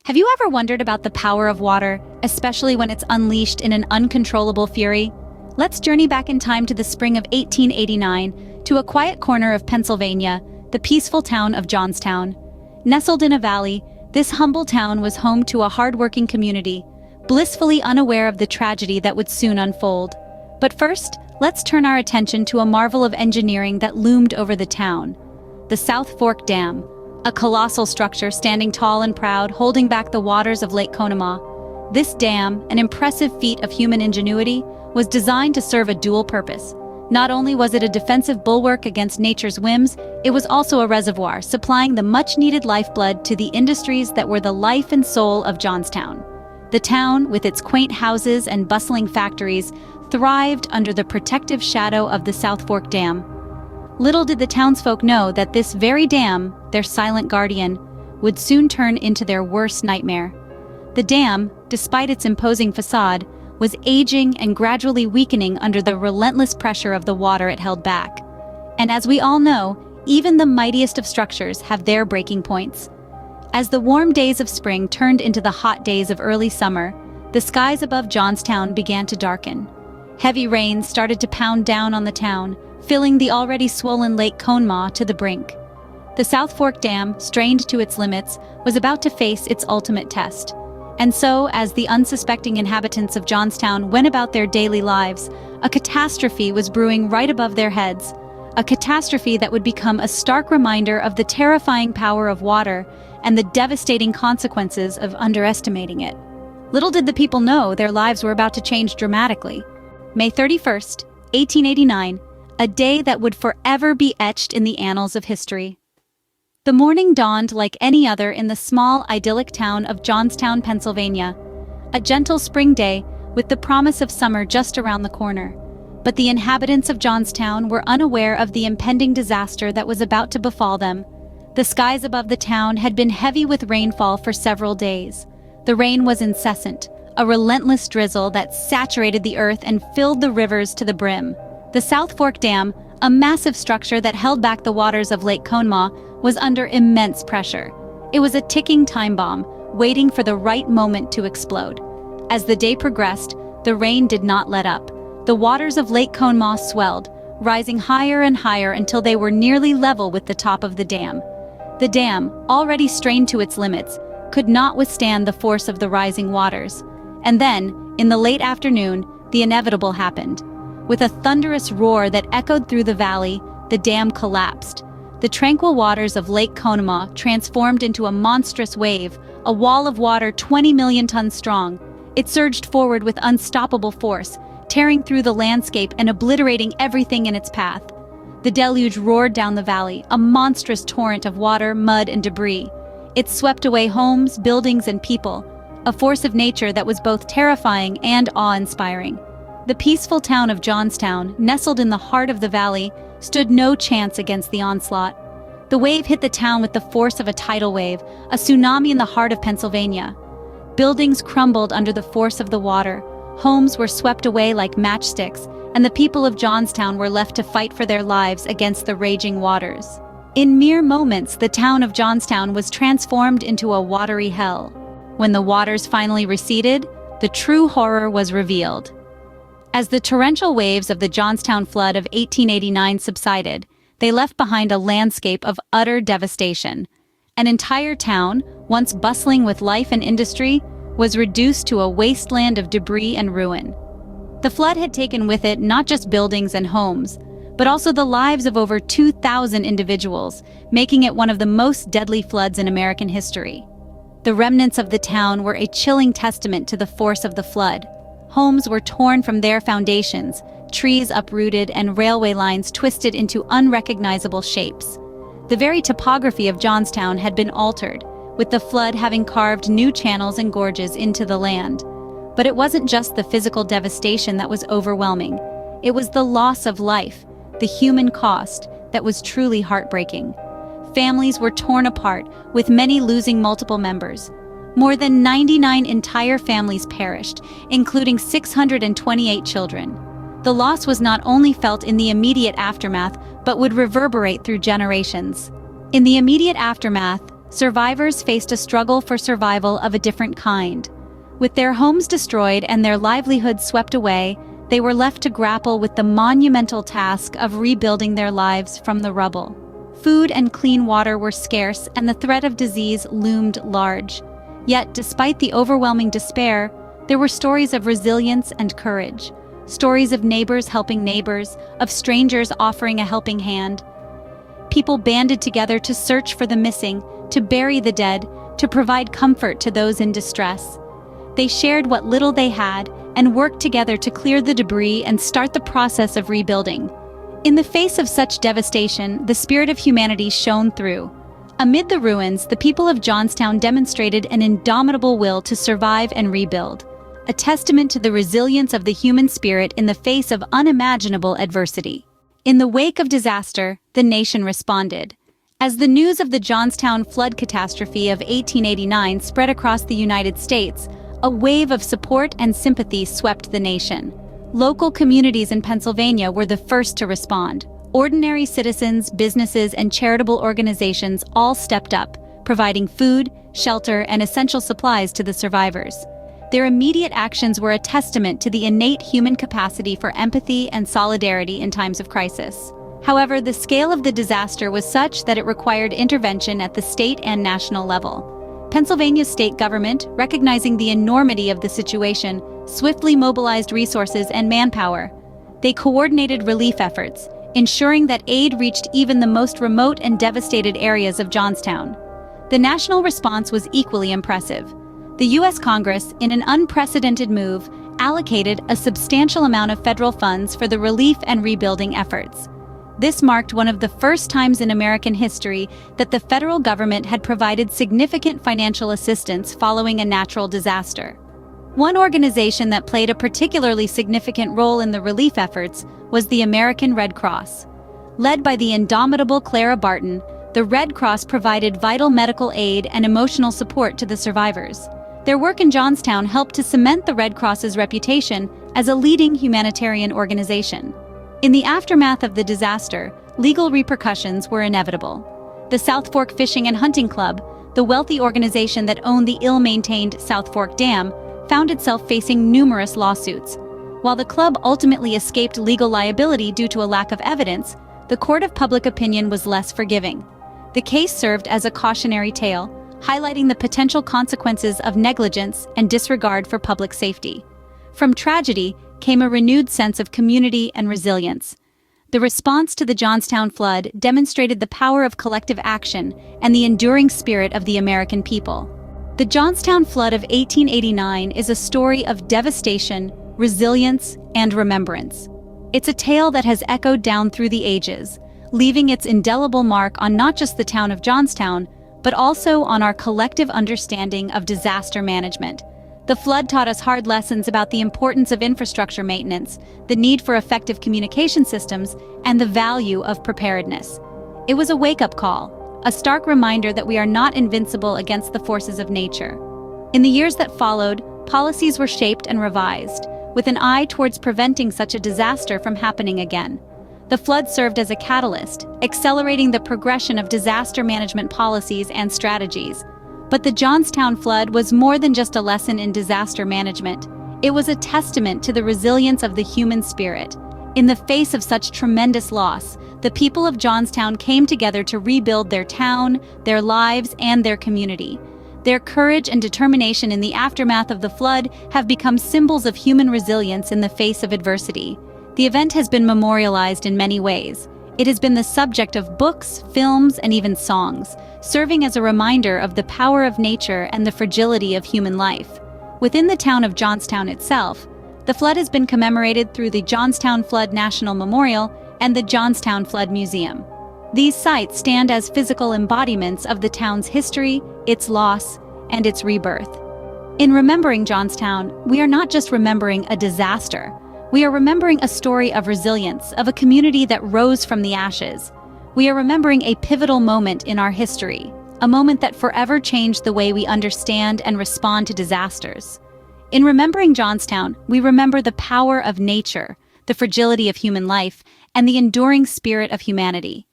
Have you ever wondered about the power of water, especially when it's unleashed in an uncontrollable fury? Let's journey back in time to the spring of 1889, to a quiet corner of Pennsylvania, the peaceful town of Johnstown. Nestled in a valley, this humble town was home to a hardworking community, blissfully unaware of the tragedy that would soon unfold. But first, let's turn our attention to a marvel of engineering that loomed over the town: the South Fork Dam, a colossal structure standing tall and proud, holding back the waters of Lake Conemaugh. This dam, an impressive feat of human ingenuity, was designed to serve a dual purpose. Not only was it a defensive bulwark against nature's whims, it was also a reservoir, supplying the much-needed lifeblood to the industries that were the life and soul of Johnstown. The town, with its quaint houses and bustling factories, thrived under the protective shadow of the South Fork Dam. Little did the townsfolk know that this very dam, their silent guardian, would soon turn into their worst nightmare. The dam, despite its imposing facade, was aging and gradually weakening under the relentless pressure of the water it held back. And as we all know, even the mightiest of structures have their breaking points. As the warm days of spring turned into the hot days of early summer, the skies above Johnstown began to darken. Heavy rains started to pound down on the town, filling the already swollen Lake Conemaugh to the brink. The South Fork Dam, strained to its limits, was about to face its ultimate test. And so, as the unsuspecting inhabitants of Johnstown went about their daily lives, a catastrophe was brewing right above their heads. A catastrophe that would become a stark reminder of the terrifying power of water and the devastating consequences of underestimating it. Little did the people know their lives were about to change dramatically. May 31st, 1889, a day that would forever be etched in the annals of history. The morning dawned like any other in the small, idyllic town of Johnstown, Pennsylvania. A gentle spring day with the promise of summer just around the corner. But the inhabitants of Johnstown were unaware of the impending disaster that was about to befall them. The skies above the town had been heavy with rainfall for several days. The rain was incessant, a relentless drizzle that saturated the earth and filled the rivers to the brim. The South Fork Dam, a massive structure that held back the waters of Lake Conemaugh, was under immense pressure. It was a ticking time bomb, waiting for the right moment to explode. As the day progressed, the rain did not let up. The waters of Lake Conemaugh swelled, rising higher and higher until they were nearly level with the top of the dam. The dam, already strained to its limits, could not withstand the force of the rising waters. And then, in the late afternoon, the inevitable happened. With a thunderous roar that echoed through the valley, the dam collapsed. The tranquil waters of Lake Conemaugh transformed into a monstrous wave, a wall of water 20 million tons strong. It surged forward with unstoppable force, tearing through the landscape and obliterating everything in its path. The deluge roared down the valley, a monstrous torrent of water, mud, and debris. It swept away homes, buildings, and people, a force of nature that was both terrifying and awe-inspiring. The peaceful town of Johnstown, nestled in the heart of the valley, stood no chance against the onslaught. The wave hit the town with the force of a tidal wave, a tsunami in the heart of Pennsylvania. Buildings crumbled under the force of the water, homes were swept away like matchsticks, and the people of Johnstown were left to fight for their lives against the raging waters. In mere moments, the town of Johnstown was transformed into a watery hell. When the waters finally receded, the true horror was revealed. As the torrential waves of the Johnstown Flood of 1889 subsided, they left behind a landscape of utter devastation. An entire town, once bustling with life and industry, was reduced to a wasteland of debris and ruin. The flood had taken with it not just buildings and homes, but also the lives of over 2,000 individuals, making it one of the most deadly floods in American history. The remnants of the town were a chilling testament to the force of the flood. Homes were torn from their foundations, trees uprooted, and railway lines twisted into unrecognizable shapes. The very topography of Johnstown had been altered, with the flood having carved new channels and gorges into the land. But it wasn't just the physical devastation that was overwhelming. It was the loss of life, the human cost, that was truly heartbreaking. Families were torn apart, with many losing multiple members. More than 99 entire families perished, including 628 children. The loss was not only felt in the immediate aftermath, but would reverberate through generations. In the immediate aftermath, survivors faced a struggle for survival of a different kind. With their homes destroyed and their livelihoods swept away, they were left to grapple with the monumental task of rebuilding their lives from the rubble. Food and clean water were scarce, and the threat of disease loomed large. Yet, despite the overwhelming despair, there were stories of resilience and courage. Stories of neighbors helping neighbors, of strangers offering a helping hand. People banded together to search for the missing, to bury the dead, to provide comfort to those in distress. They shared what little they had and worked together to clear the debris and start the process of rebuilding. In the face of such devastation, the spirit of humanity shone through. Amid the ruins, the people of Johnstown demonstrated an indomitable will to survive and rebuild, a testament to the resilience of the human spirit in the face of unimaginable adversity. In the wake of disaster, the nation responded. As the news of the Johnstown Flood catastrophe of 1889 spread across the United States, a wave of support and sympathy swept the nation. Local communities in Pennsylvania were the first to respond. Ordinary citizens, businesses, and charitable organizations all stepped up, providing food, shelter, and essential supplies to the survivors. Their immediate actions were a testament to the innate human capacity for empathy and solidarity in times of crisis. However, the scale of the disaster was such that it required intervention at the state and national level. Pennsylvania's state government, recognizing the enormity of the situation, swiftly mobilized resources and manpower. They coordinated relief efforts, ensuring that aid reached even the most remote and devastated areas of Johnstown. The national response was equally impressive. The U.S. Congress, in an unprecedented move, allocated a substantial amount of federal funds for the relief and rebuilding efforts. This marked one of the first times in American history that the federal government had provided significant financial assistance following a natural disaster. One organization that played a particularly significant role in the relief efforts was the American Red Cross. Led by the indomitable Clara Barton, the Red Cross provided vital medical aid and emotional support to the survivors. Their work in Johnstown helped to cement the Red Cross's reputation as a leading humanitarian organization. In the aftermath of the disaster, legal repercussions were inevitable. The South Fork Fishing and Hunting Club, the wealthy organization that owned the ill-maintained South Fork Dam, found itself facing numerous lawsuits. While the club ultimately escaped legal liability due to a lack of evidence, the court of public opinion was less forgiving. The case served as a cautionary tale, highlighting the potential consequences of negligence and disregard for public safety. From tragedy came a renewed sense of community and resilience. The response to the Johnstown flood demonstrated the power of collective action and the enduring spirit of the American people. The Johnstown flood of 1889 is a story of devastation, resilience, and remembrance. It's a tale that has echoed down through the ages, leaving its indelible mark on not just the town of Johnstown, but also on our collective understanding of disaster management. The flood taught us hard lessons about the importance of infrastructure maintenance, the need for effective communication systems, and the value of preparedness. It was a wake-up call, a stark reminder that we are not invincible against the forces of nature. In the years that followed, policies were shaped and revised, with an eye towards preventing such a disaster from happening again. The flood served as a catalyst, accelerating the progression of disaster management policies and strategies. But the Johnstown flood was more than just a lesson in disaster management. It was a testament to the resilience of the human spirit. In the face of such tremendous loss, the people of Johnstown came together to rebuild their town, their lives, and their community. Their courage and determination in the aftermath of the flood have become symbols of human resilience in the face of adversity. The event has been memorialized in many ways. It has been the subject of books, films, and even songs, serving as a reminder of the power of nature and the fragility of human life. Within the town of Johnstown itself, the flood has been commemorated through the Johnstown Flood National Memorial and the Johnstown Flood Museum. These sites stand as physical embodiments of the town's history, its loss, and its rebirth. In remembering Johnstown, we are not just remembering a disaster. We are remembering a story of resilience, of a community that rose from the ashes. We are remembering a pivotal moment in our history, a moment that forever changed the way we understand and respond to disasters. In remembering Johnstown, we remember the power of nature, the fragility of human life, and the enduring spirit of humanity.